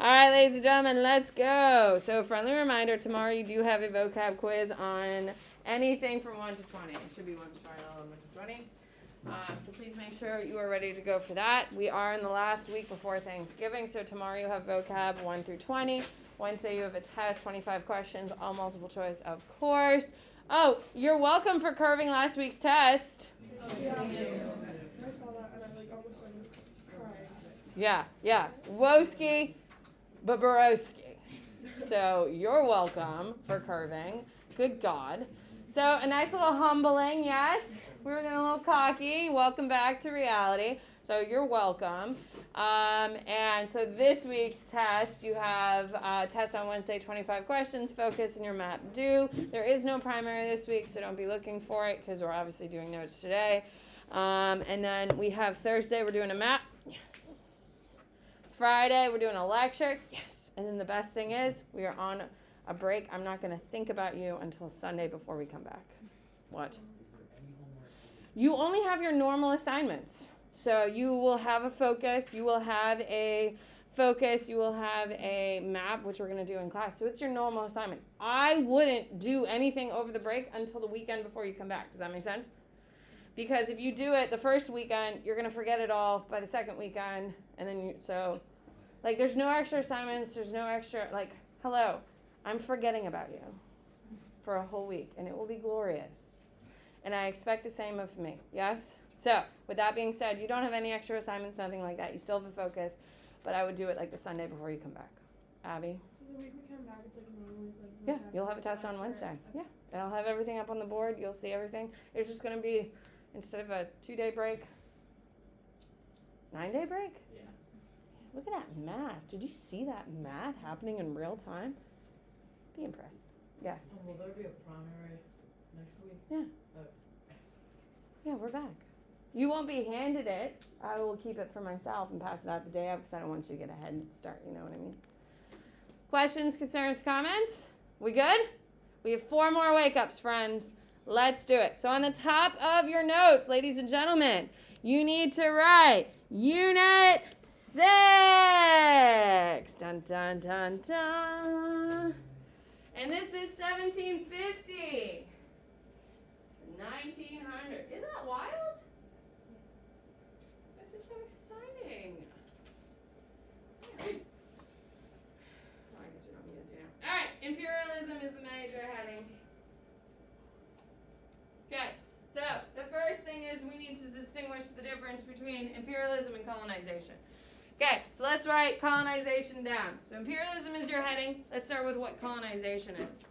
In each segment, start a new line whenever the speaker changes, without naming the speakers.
All right, ladies and gentlemen, let's go. So, friendly reminder, tomorrow you do have a vocab quiz on anything from 1 to 20. It should be 1 to 20, not 1 to 20. So please make sure you are ready to go for that. We are in the last week before Thanksgiving, so tomorrow you have vocab 1 through 20. Wednesday you have a test, 25 questions, all multiple choice, of course. Oh, you're welcome for curving last week's test.
Yeah. I saw that and I almost started crying.
Yeah. Woski, but Borowski. So you're welcome for curving. Good God. So a nice little humbling, yes. We were getting a little cocky. Welcome back to reality. So you're welcome. And so this week's test, you have a test on Wednesday, 25 questions, focus in your map due. There is no primary this week, so don't be looking for it because we're obviously doing notes today. And then we have Thursday, we're doing a map. Yes. Friday, we're doing a lecture. Yes. And then the best thing is we are on a break. I'm not going to think about you until Sunday before we come back. What? You only have your normal assignments. So you will have a focus, you will have a map, which we're going to do in class. So it's your normal assignments. I wouldn't do anything over the break until the weekend before you come back. Does that make sense? Because if you do it the first weekend, you're going to forget it all by the second weekend. And then there's no extra assignments. There's no extra, hello, I'm forgetting about you for a whole week. And it will be glorious. And I expect the same of me. Yes? So, with that being said, you don't have any extra assignments, nothing like that. You still have a focus. But I would do it the Sunday before you come back. Abby?
So the week we come back, it's normally
yeah, you'll have a test on Wednesday. Okay. Yeah. I'll have everything up on the board. You'll see everything. It's just going to be, instead of a 2-day break, 9-day break?
Yeah.
Look at that math. Did you see that math happening in real time? Be impressed. Yes.
Will there be a primary next week?
Yeah. Yeah, we're back. You won't be handed it. I will keep it for myself and pass it out the day of because I don't want you to get a head start, you know what I mean? Questions, concerns, comments? We good? We have 4 more wake-ups, friends. Let's do it. So on the top of your notes, ladies and gentlemen, you need to write Unit 6. Dun, dun, dun, dun. And this is 1750. 1900. Isn't that wild? This is so exciting. Oh, I guess we don't need to do now. All right, imperialism is the major heading. Okay, so the first thing is we need to distinguish the difference between imperialism and colonization. Okay, so let's write colonization down. So imperialism is your heading. Let's start with what colonization is.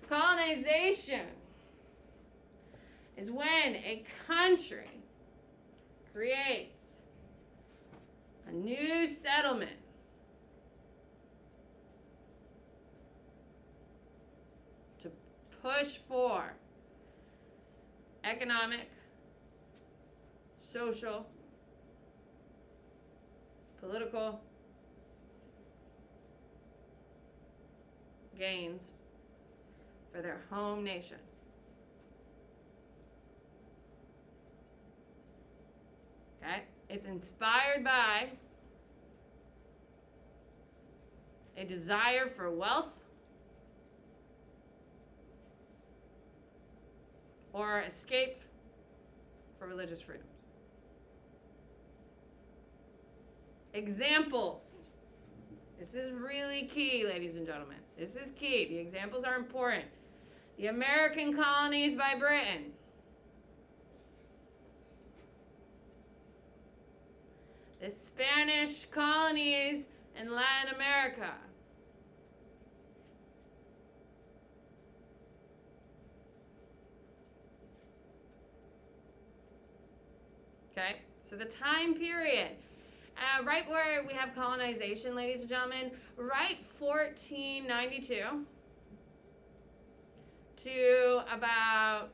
Colonization is when a country creates a new settlement to push for economic, social, political gains for their home nation. Okay? It's inspired by a desire for wealth or escape for religious freedoms. Examples. This is really key, ladies and gentlemen. This is key. The examples are important. The American colonies by Britain. The Spanish colonies in Latin America. Okay, so the time period. Right where we have colonization, ladies and gentlemen, right 1492 to about,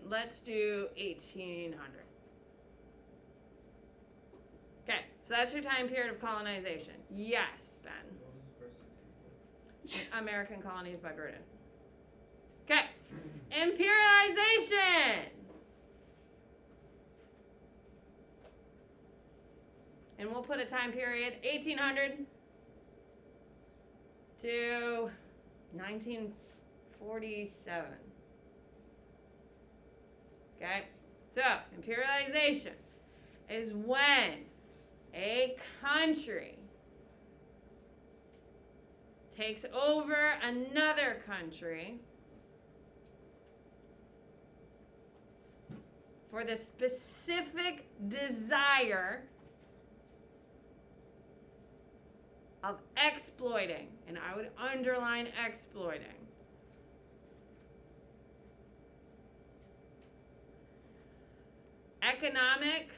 let's do 1800. Okay, so that's your time period of colonization. Yes, Ben.
What was the first example?
American colonies by Britain. Okay, imperialization. and we'll put a time period 1800 to 1947. Okay, so imperialization is when a country takes over another country for the specific desire of exploiting, and I would underline exploiting, economic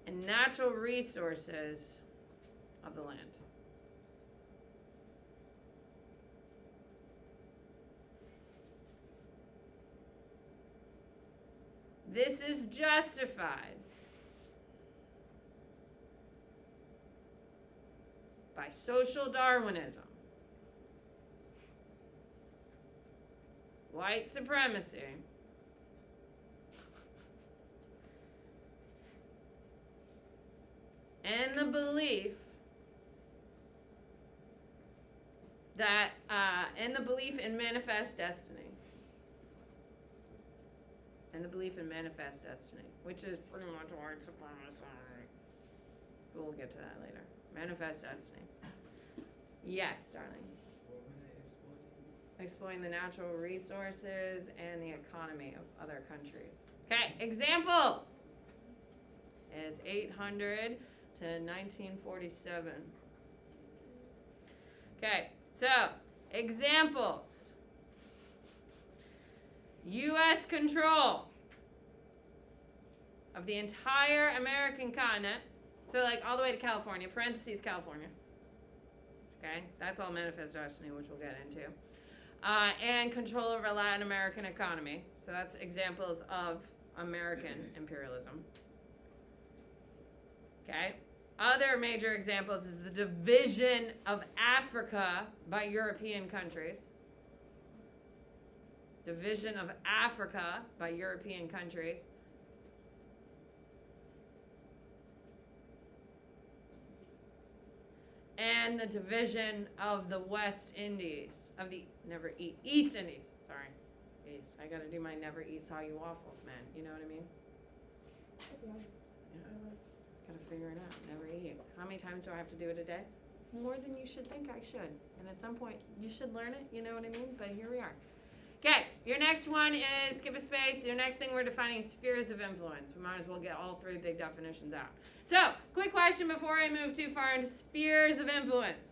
and natural resources of the land. This is justified by social Darwinism, white supremacy, and the belief that in manifest destiny. And the belief in manifest destiny, which is pretty much white supremacy. We'll get to that later. Manifest destiny. Yes, darling.
What were they exploiting?
Exploiting the natural resources and the economy of other countries. Okay, examples. It's 800 to 1947. Okay, so examples. U.S. control of the entire American continent, so like all the way to California, parentheses California. Okay, that's all manifest destiny, which we'll get into. And control over Latin American economy. So that's examples of American imperialism. Okay. Other major examples is the division of Africa by European countries. Division of Africa by European countries. And the division of the West Indies, of the East Indies. Sorry, East. I gotta do my never eat soggy waffles, man. You know what I mean? Yeah. Gotta figure it out. Never eat. How many times do I have to do it a day? More than you should think I should. And at some point, you should learn it. You know what I mean? But here we are. Okay, your next one is, skip a space. Your next thing we're defining is spheres of influence. We might as well get all three big definitions out. So, quick question before I move too far into spheres of influence.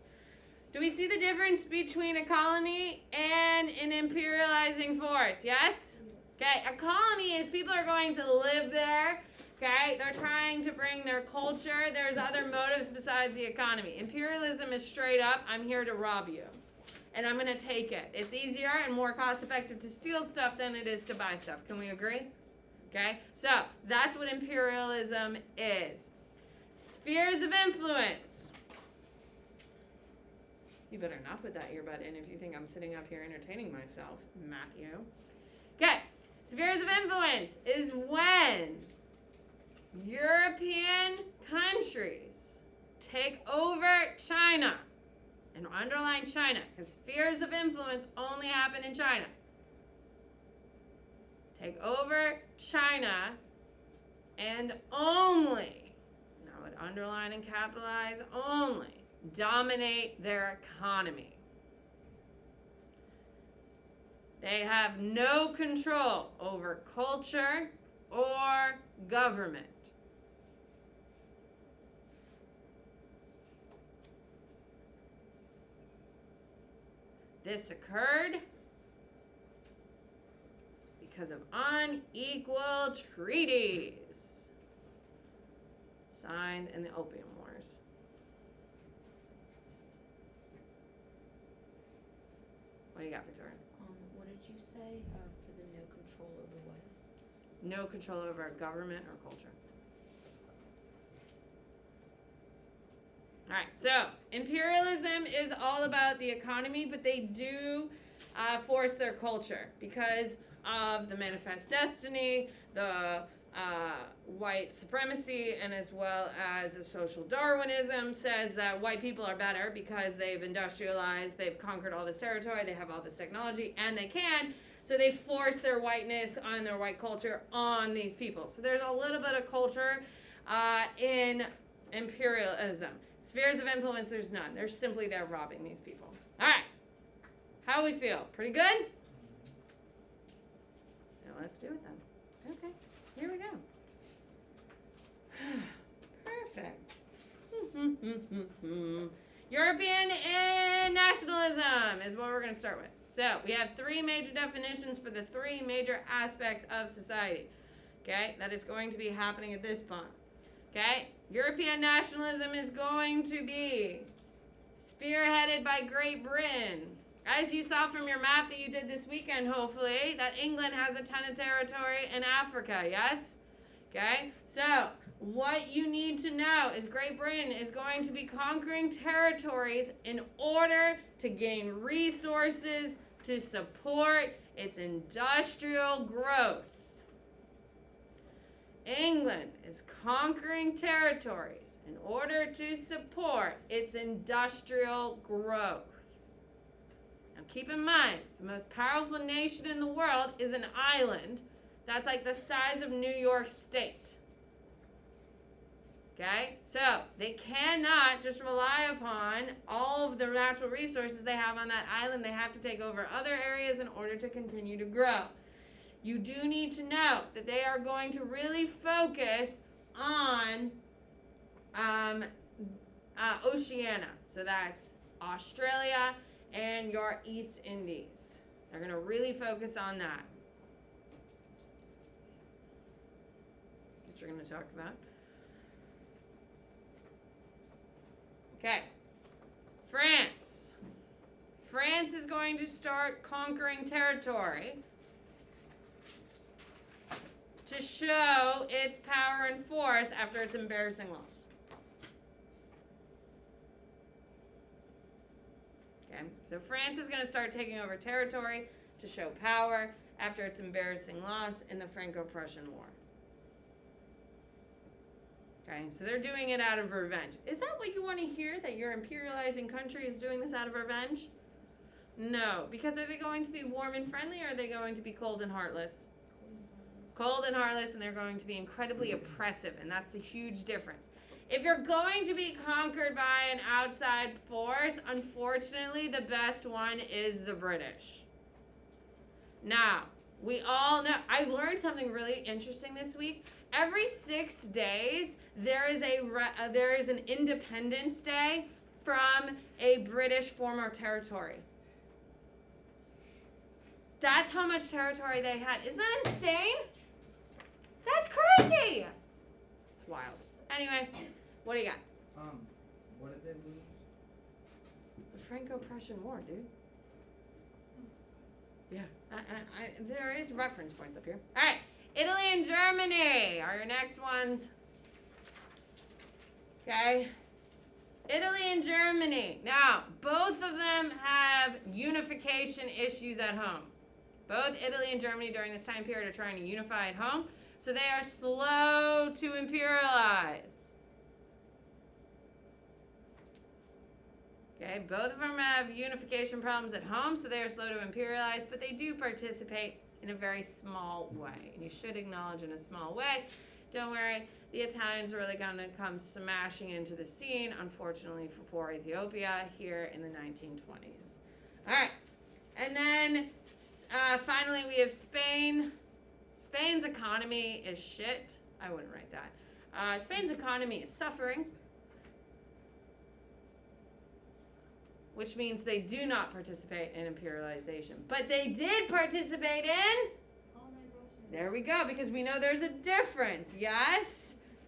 Do we see the difference between a colony and an imperializing force? Yes? Okay, a colony is people are going to live there. Okay, they're trying to bring their culture. There's other motives besides the economy. Imperialism is straight up, I'm here to rob you. And I'm going to take it. It's easier and more cost effective to steal stuff than it is to buy stuff. Can we agree? Okay, so that's what imperialism is. Spheres of influence. You better not put that earbud in if you think I'm sitting up here entertaining myself, Matthew. Okay, spheres of influence is when European countries take over China. And underline China, because spheres of influence only happen in China. Take over China and only, and I would underline and capitalize only, dominate their economy. They have no control over culture or government. This occurred because of unequal treaties signed in the Opium Wars. What do you got, Victoria?
What did you say for the no control over what?
No control over government or culture. All right, so imperialism is all about the economy, but they do force their culture because of the manifest destiny, the white supremacy, and as well as the social Darwinism says that white people are better because they've industrialized, they've conquered all this territory, they have all this technology, and they can. So they force their whiteness on their white culture on these people. So there's a little bit of culture in imperialism. Spheres of influence, there's none. They're simply there robbing these people. All right. How we feel? Pretty good? Now let's do it then. Okay. Here we go. Perfect. European nationalism is what we're going to start with. So we have three major definitions for the three major aspects of society. Okay, that is going to be happening at this point. Okay, European nationalism is going to be spearheaded by Great Britain. As you saw from your map that you did this weekend, hopefully, that England has a ton of territory in Africa, yes? Okay, so what you need to know is Great Britain is going to be conquering territories in order to gain resources to support its industrial growth. England is conquering territories in order to support its industrial growth. Now keep in mind, the most powerful nation in the world is an island that's like the size of New York State. Okay, so they cannot just rely upon all of the natural resources they have on that island. They have to take over other areas in order to continue to grow. You do need to know that they are going to really focus on Oceania. So that's Australia and your East Indies. They're going to really focus on that. That you're going to talk about. Okay, France. France is going to start conquering territory to show its power and force after its embarrassing loss. Okay, so France is going to start taking over territory to show power after its embarrassing loss in the Franco-Prussian War. Okay, so they're doing it out of revenge. Is that what you want to hear, that your imperializing country is doing this out of revenge? No, because are they going to be warm and friendly, or are they going to be cold and heartless? Cold and heartless, and they're going to be incredibly oppressive, and that's the huge difference. If you're going to be conquered by an outside force, unfortunately, the best one is the British. Now, we all know, I learned something really interesting this week. Every 6 days, there is an Independence Day from a British former territory. That's how much territory they had. Isn't that insane? That's crazy. It's wild. Anyway, what do you got?
What did they lose?
The Franco-Prussian War, dude. Yeah, there is reference points up here. All right, Italy and Germany are your next ones. Okay, Italy and Germany. Now, both of them have unification issues at home. Both Italy and Germany during this time period are trying to unify at home, so they are slow to imperialize. Okay, both of them have unification problems at home, so they are slow to imperialize, but they do participate in a very small way. And you should acknowledge in a small way. Don't worry, the Italians are really going to come smashing into the scene, unfortunately for poor Ethiopia, here in the 1920s. All right, and then finally we have Spain. Spain's economy is shit. I wouldn't write that. Spain's economy is suffering, which means they do not participate in imperialization. But they did participate in colonization. There we go, because we know there's a difference, yes?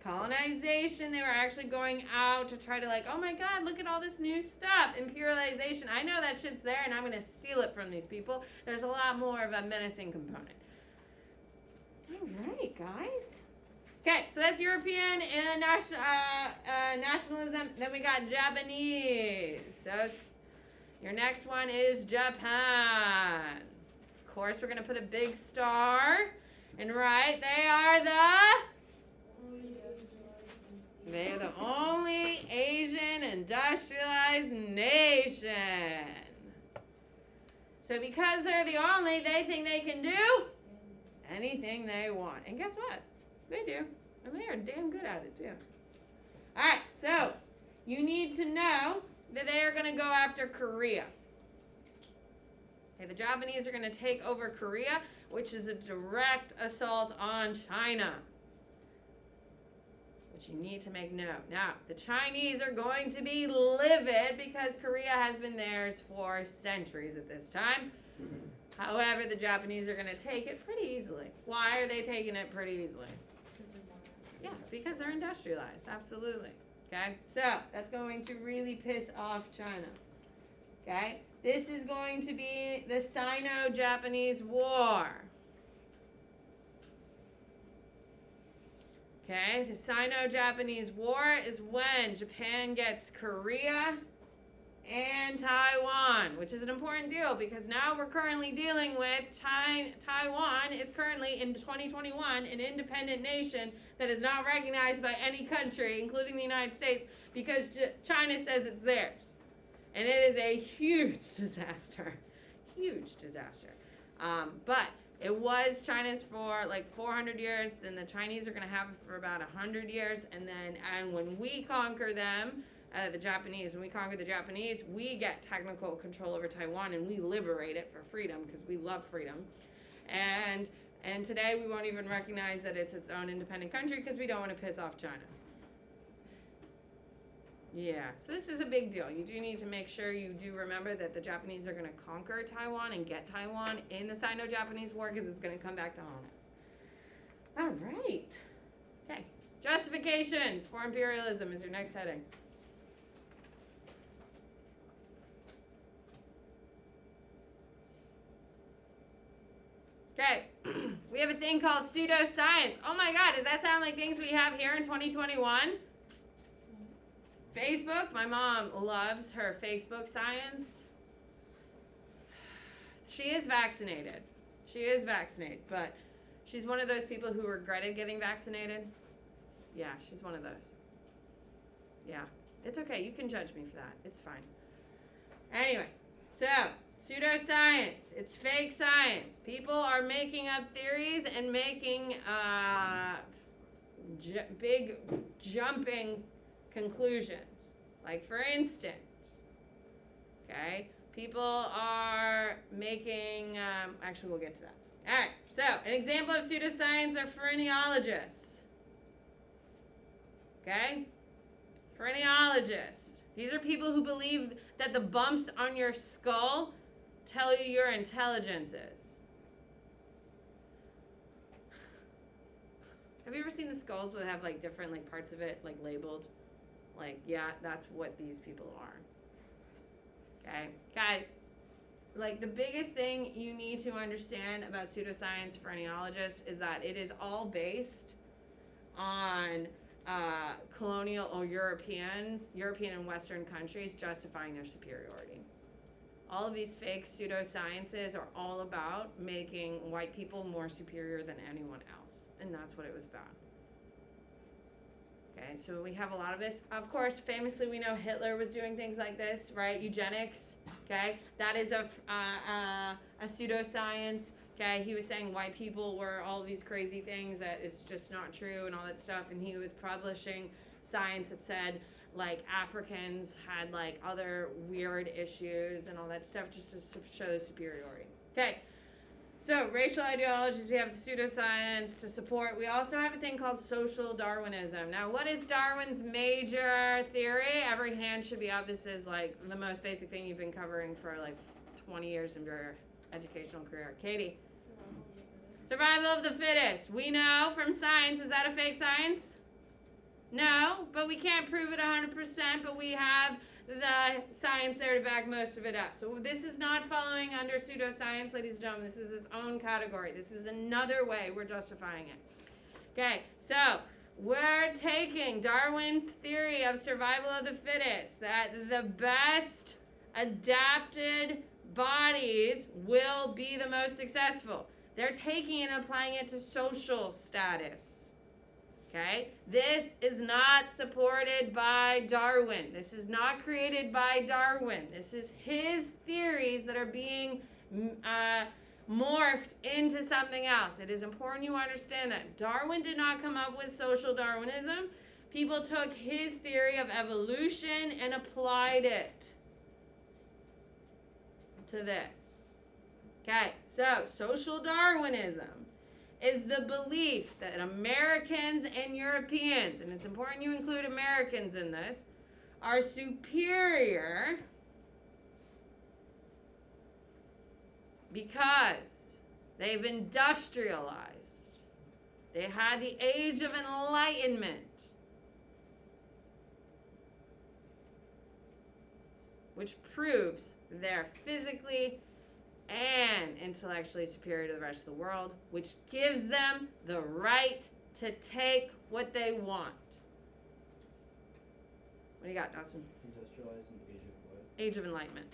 Colonization, they were actually going out to try to like, oh my God, look at all this new stuff. Imperialization, I know that shit's there and I'm going to steal it from these people. There's a lot more of a menacing component. All right, guys. Okay, so that's European and nationalism. Then we got Japanese. So your next one is Japan. Of course, we're going to put a big star. And right, they are the They are the only Asian industrialized nation. So because they're the only, they think they can do anything they want. And guess what? They do. And they are damn good at it too. All right, so you need to know that they are going to go after Korea. Okay, the Japanese are going to take over Korea, which is a direct assault on China. Which you need to make note. Now, the Chinese are going to be livid because Korea has been theirs for centuries at this time. However, the Japanese are going to take it pretty easily. Why are they taking it pretty easily? Yeah, because they're industrialized, absolutely. Okay, so that's going to really piss off China. Okay, this is going to be the Sino-Japanese War. Okay, the Sino-Japanese War is when Japan gets Korea and Taiwan, which is an important deal because now we're currently dealing with Taiwan is currently in 2021 an independent nation that is not recognized by any country, including the United States, because China says it's theirs. And it is a huge disaster. Huge disaster. But it was China's for like 400 years, then the Chinese are going to have it for about 100 years, and when we conquer them, when we conquer the Japanese, we get technical control over Taiwan and we liberate it for freedom because we love freedom. And today we won't even recognize that it's its own independent country because we don't want to piss off China. Yeah, so this is a big deal. You do need to make sure you do remember that the Japanese are going to conquer Taiwan and get Taiwan in the Sino-Japanese War because it's going to come back to haunt us. All right. Okay. Justifications for imperialism is your next heading. Okay. We have a thing called pseudoscience. Oh my God, does that sound like things we have here in 2021? Facebook, my mom loves her Facebook science. She is vaccinated. But she's one of those people who regretted getting vaccinated. Yeah, she's one of those. Yeah, it's okay. You can judge me for that. It's fine. Anyway, so pseudoscience. It's fake science. People are making up theories and making big jumping conclusions. Like for instance, okay, people are making, actually we'll get to that. All right, so an example of pseudoscience are phrenologists. Okay, phrenologists. These are people who believe that the bumps on your skull tell you your intelligence is. Have you ever seen the skulls where they have like different like parts of it like labeled? Like, yeah, that's what these people are. Okay, guys, like the biggest thing you need to understand about pseudoscience phrenologists is that it is all based on colonial or European and Western countries justifying their superiority. All of these fake pseudosciences are all about making white people more superior than anyone else, and that's what it was about. Okay, so we have a lot of this. Of course, famously, we know Hitler was doing things like this, right? Eugenics, okay? That is a pseudoscience, okay? He was saying white people were all these crazy things that is just not true and all that stuff, and he was publishing science that said, like, Africans had, like, other weird issues and all that stuff just to show superiority. Okay. So, racial ideologies, we have the pseudoscience to support. We also have a thing called social Darwinism. Now, what is Darwin's major theory? Every hand should be up. This is like the most basic thing you've been covering for like 20 years of your educational career. Katie? Survival of the fittest. We know from science, is that a fake science? No, but we can't prove it 100%, but we have the science there to back most of it up. So this is not following under pseudoscience, ladies and gentlemen. This is its own category. This is another way we're justifying it. Okay, so we're taking Darwin's theory of survival of the fittest, that the best adapted bodies will be the most successful. They're taking and applying it to social status. Okay? This is not supported by Darwin. This is not created by Darwin. This is his theories that are being morphed into something else. It is important you understand that. Darwin did not come up with social Darwinism. People took his theory of evolution and applied it to this. Okay, so social Darwinism is the belief that Americans and Europeans, and it's important you include Americans in this, are superior because they've industrialized. They had the Age of Enlightenment, which proves they're physically and intellectually superior to the rest of the world, which gives them the right to take what they want. What do you got, Dawson?
Industrialized in Age of what?
Age of Enlightenment.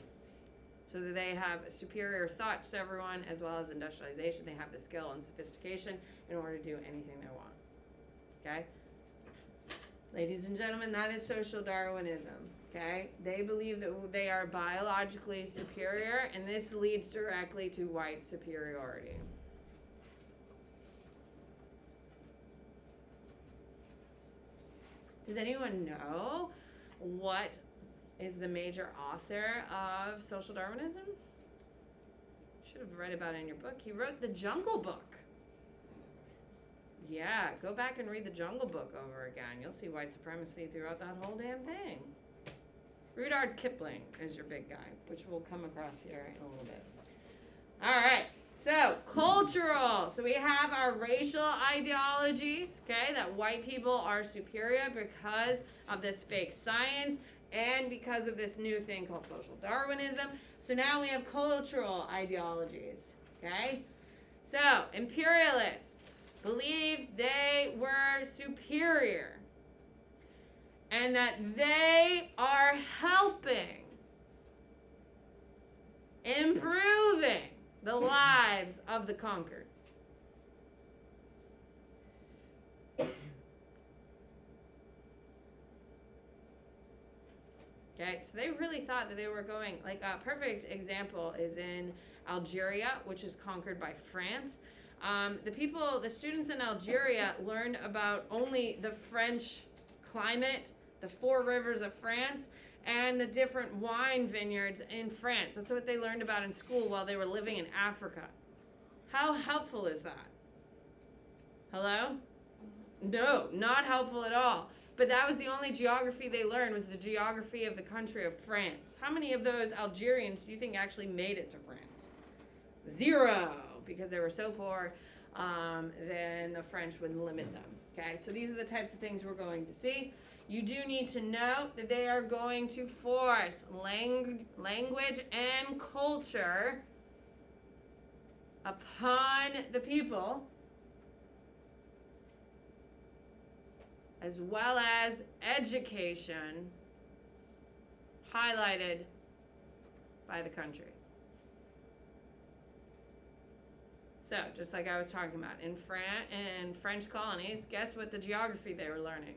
So that they have superior thoughts to everyone, as well as industrialization. They have the skill and sophistication in order to do anything they want. Okay? Ladies and gentlemen, that is social Darwinism. Okay? They believe that they are biologically superior, and this leads directly to white superiority. Does anyone know what is the major author of social Darwinism? Should have read about it in your book. He wrote the Jungle Book. Yeah, go back and read the Jungle Book over again. You'll see white supremacy throughout that whole damn thing. Rudyard Kipling is your big guy, which we'll come across here in a little bit. All right, so cultural. So we have our racial ideologies, okay, that white people are superior because of this fake science and because of this new thing called social Darwinism. So now we have cultural ideologies, okay? So imperialists believed they were superior and that they are helping, improving the lives of the conquered. Okay, so they really thought that they were going, like a perfect example is in Algeria, which is conquered by France. The students in Algeria learned about only the French climate, the 4 rivers of France, and the different wine vineyards in France. That's what they learned about in school while they were living in Africa. How helpful is that? Hello? No, not helpful at all. But that was the only geography they learned, was the geography of the country of France. How many of those Algerians do you think actually made it to France? 0, because they were so poor, then the French would limit them. Okay, so these are the types of things we're going to see. You do need to note that they are going to force language and culture upon the people, as well as education highlighted by the country. So, just like I was talking about, in French colonies, guess what the geography they were learning?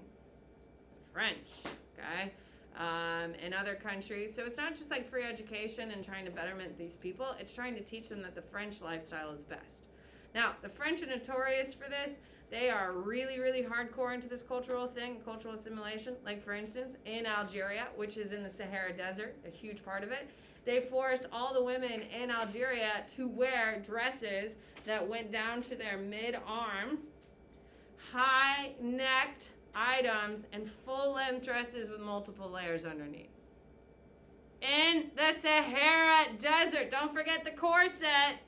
French, okay? In other countries. So it's not just like free education and trying to betterment these people. It's trying to teach them that the French lifestyle is best. Now, the French are notorious for this. They are really, really hardcore into this cultural thing, cultural assimilation. Like, for instance, in Algeria, which is in the Sahara Desert, a huge part of it, they forced all the women in Algeria to wear dresses that went down to their mid-arm, high-necked items, and full-length dresses with multiple layers underneath. In the Sahara Desert. Don't forget the corset.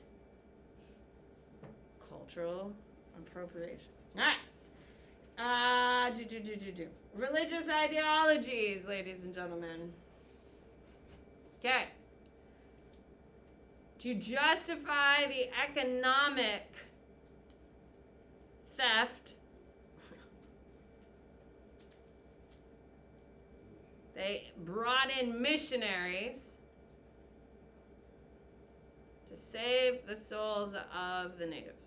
Cultural appropriation. All right. Religious ideologies, ladies and gentlemen. Okay. To justify the economic theft, they brought in missionaries to save the souls of the natives.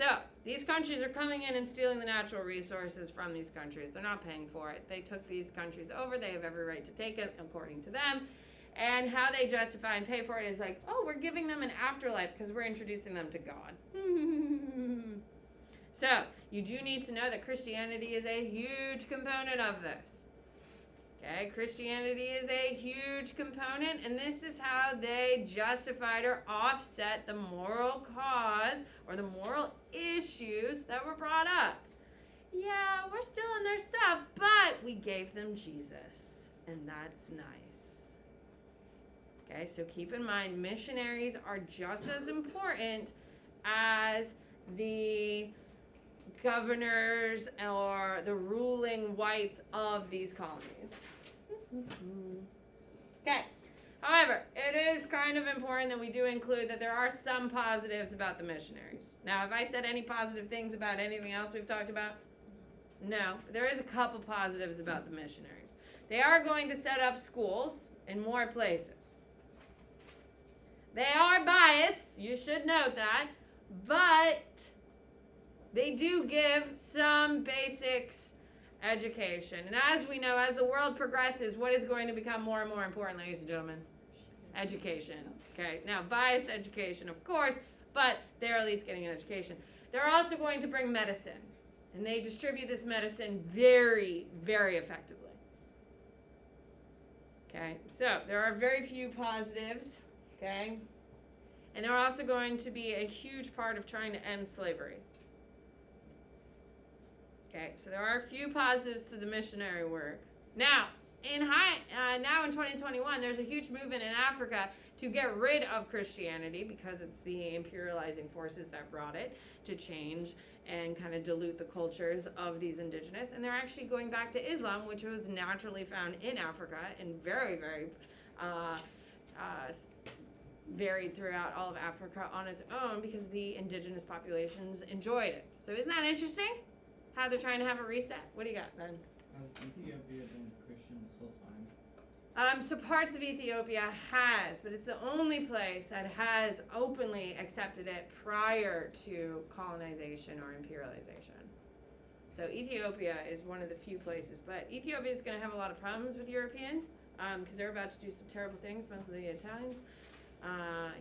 So, these countries are coming in and stealing the natural resources from these countries. They're not paying for it. They took these countries over. They have every right to take it, according to them. And how they justify and pay for it is like, oh, we're giving them an afterlife because we're introducing them to God. So, you do need to know that Christianity is a huge component of this. Okay, Christianity is a huge component, and this is how they justified or offset the moral cause or the moral issues that were brought up. Yeah, we're still in their stuff, but we gave them Jesus, and that's nice. Okay, so keep in mind, missionaries are just as important as the governors or the ruling whites of these colonies. Okay. However, it is kind of important that we do include that there are some positives about the missionaries. Now, have I said any positive things about anything else we've talked about? No. There is a couple positives about the missionaries. They are going to set up schools in more places. They are biased. You should note that. But they do give some basics education. And as we know, as the world progresses, what is going to become more and more important, ladies and gentlemen? Education. Okay, now biased education, of course, but they're at least getting an education. They're also going to bring medicine, and they distribute this medicine very, very effectively. Okay, so there are very few positives, okay? And they're also going to be a huge part of trying to end slavery. Okay, so there are a few positives to the missionary work. Now, in 2021, there's a huge movement in Africa to get rid of Christianity because it's the imperializing forces that brought it to change and kind of dilute the cultures of these indigenous. And they're actually going back to Islam, which was naturally found in Africa and very, very varied throughout all of Africa on its own because the indigenous populations enjoyed it. So isn't that interesting? How they're trying to have a reset. What do you got, Ben?
Has Ethiopia been Christian this whole time?
So parts of Ethiopia has, but it's the only place that has openly accepted it prior to colonization or imperialization. So Ethiopia is one of the few places, but Ethiopia is going to have a lot of problems with Europeans because they're about to do some terrible things, mostly the Italians,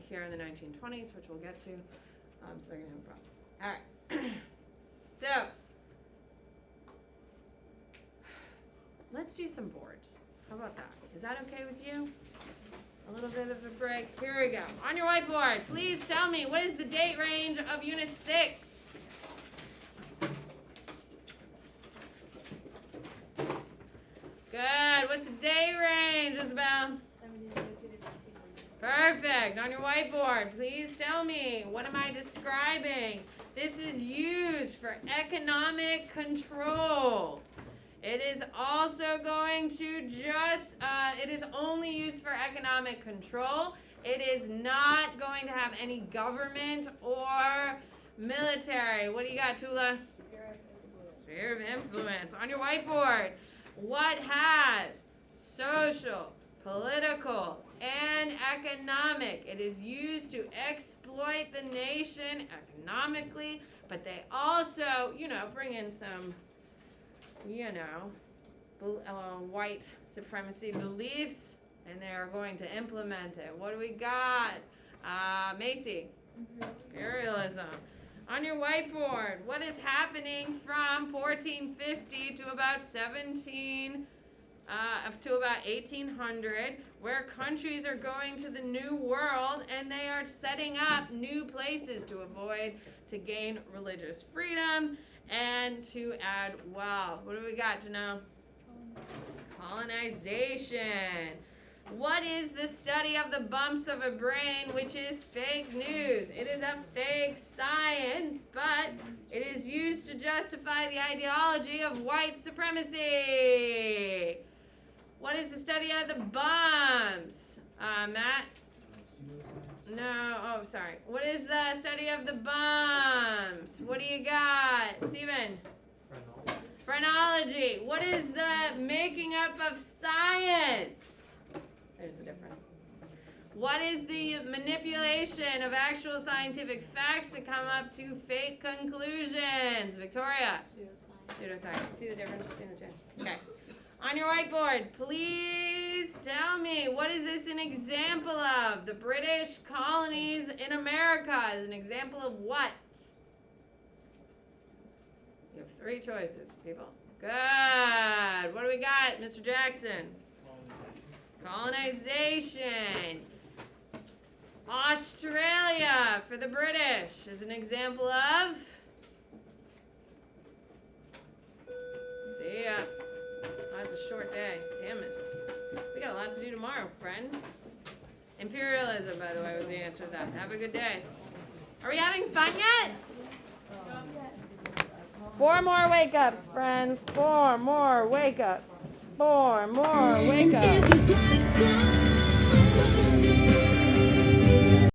here in the 1920s, which we'll get to. So they're going to have a problem. All right. So let's do some boards. How about that? Is that okay with you? A little bit of a break. Here we go. On your whiteboard, please tell me, what is the date range of Unit 6? Good. What's the date range, Isabel?
1792 to 1900.
Perfect. On your whiteboard, please tell me, what am I describing? This is used for economic control. It is also going to it is only used for economic control. It is not going to have any government or military. What do you got, Tula? Sphere of influence. On your whiteboard, what has social, political, and economic? It is used to exploit the nation economically, but they also, bring in some white supremacy beliefs, and they are going to implement it. What do we got? Macy. Imperialism. On your whiteboard, what is happening from 1450 to about 1800, where countries are going to the New World and they are setting up new places to gain religious freedom and to add wealth. What do we got to know? Colonization. What is the study of the bumps of a brain, which is fake news? It is a fake science, but it is used to justify the ideology of white supremacy. What is the study of the bumps? Matt?
Pseudoscience?
No, oh, sorry. What is the study of the bumps? What do you got? Stephen? Phrenology. What is the making up of science? There's the difference. What is the manipulation of actual scientific facts to come up to fake conclusions? Victoria. Pseudoscience. See the difference between the two? Okay. On your whiteboard, please tell me, what is this an example of? The British colonies in America is an example of what? You have 3 choices, people. Good. What do we got, Mr. Jackson? Colonization. Australia for the British is an example of. See ya. Oh, it's a short day. Damn it. We got a lot to do tomorrow, friends. Imperialism, by the way, was the answer to that. Have a good day. Are we having fun yet? 4 more wake-ups, friends. 4 more wake-ups. 4 more wake-ups.